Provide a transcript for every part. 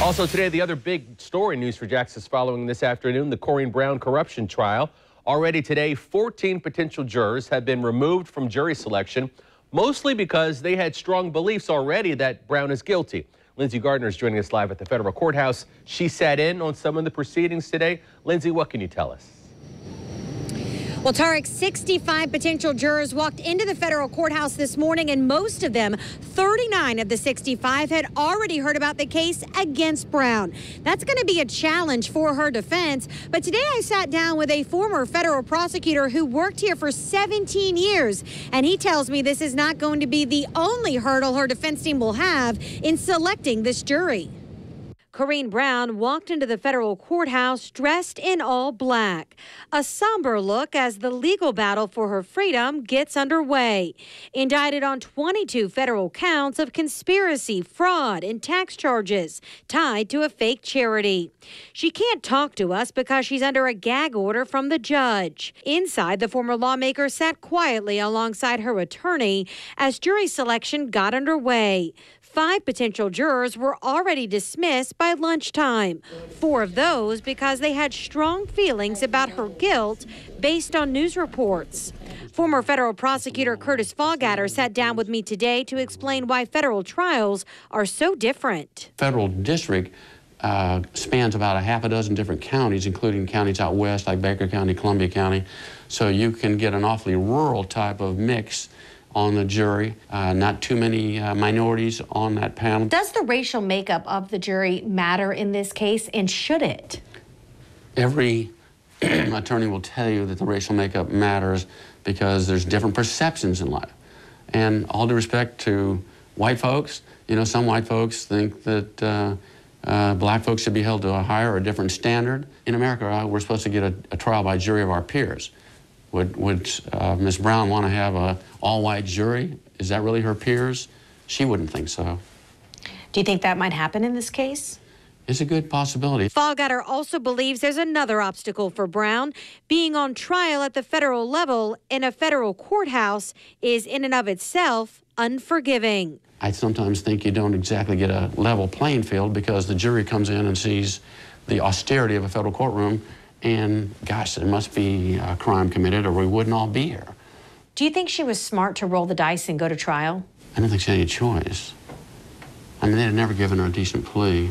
Also today, the other big story news for Jax following this afternoon, the Corrine Brown corruption trial. Already today, 14 potential jurors have been removed from jury selection, mostly because they had strong beliefs already that Brown is guilty. Lynnsey Gardner is joining us live at the federal courthouse. She sat in on some of the proceedings today. Lynnsey, what can you tell us? Well, Tarek, 65 potential jurors walked into the federal courthouse this morning, and most of them, 39 of the 65, had already heard about the case against Brown. That's going to be a challenge for her defense. But today I sat down with a former federal prosecutor who worked here for 17 years, and he tells me this is not going to be the only hurdle her defense team will have in selecting this jury. Corrine Brown walked into the federal courthouse dressed in all black, a somber look as the legal battle for her freedom gets underway. Indicted on 22 federal counts of conspiracy, fraud, and tax charges tied to a fake charity. She can't talk to us because she's under a gag order from the judge. Inside, the former lawmaker sat quietly alongside her attorney as jury selection got underway. 5 potential jurors were already dismissed by lunchtime. 4 of those because they had strong feelings about her guilt based on news reports. Former federal prosecutor Curtis Fallgater sat down with me today to explain why federal trials are so different. Federal district spans about a half a dozen different counties, including counties out west like Baker County, Columbia County. So you can get an awfully rural type of mix on the jury, not too many minorities on that panel. Does the racial makeup of the jury matter in this case, and should it? Every attorney will tell you that the racial makeup matters because there's different perceptions in life. And all due respect to white folks, you know, some white folks think that black folks should be held to a higher or a different standard. In America, we're supposed to get a trial by jury of our peers. Would Ms. Brown want to have an all-white jury? Is that really her peers? She wouldn't think so. Do you think that might happen in this case? It's a good possibility. Fallgater also believes there's another obstacle for Brown. Being on trial at the federal level in a federal courthouse is in and of itself unforgiving. I sometimes think you don't exactly get a level playing field because the jury comes in and sees the austerity of a federal courtroom, and gosh, there must be a crime committed or we wouldn't all be here. Do you think she was smart to roll the dice and go to trial? I don't think she had any choice. I mean, they'd never given her a decent plea.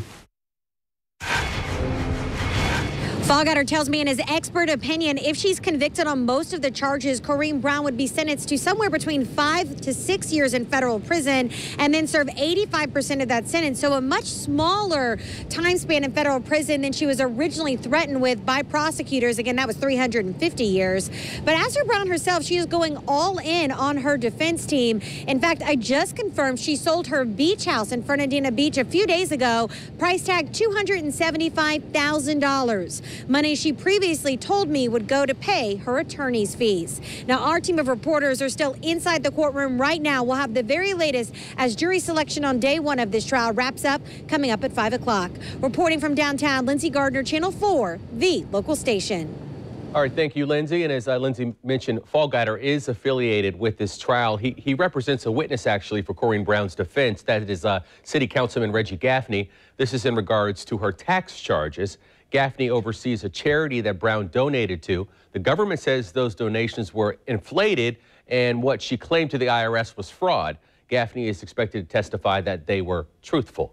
Fallgater tells me in his expert opinion, if she's convicted on most of the charges, Corrine Brown would be sentenced to somewhere between 5 to 6 years in federal prison and then serve 85% of that sentence. So a much smaller time span in federal prison than she was originally threatened with by prosecutors. Again, that was 350 years. But as for Brown herself, she is going all in on her defense team. In fact, I just confirmed she sold her beach house in Fernandina Beach a few days ago, price tag $275,000. Money she previously told me would go to pay her attorney's fees. Now, our team of reporters are still inside the courtroom right now. We'll have the very latest as jury selection on day 1 of this trial wraps up, coming up at 5 o'clock. Reporting from downtown, Lynnsey Gardner, Channel 4, the local station. All right, thank you, Lynnsey. And as Lynnsey mentioned, Fallgater is affiliated with this trial. He represents a witness, actually, for Corrine Brown's defense. That is City Councilman Reggie Gaffney. This is in regards to her tax charges. Gaffney oversees a charity that Brown donated to. The government says those donations were inflated and what she claimed to the IRS was fraud. Gaffney is expected to testify that they were truthful.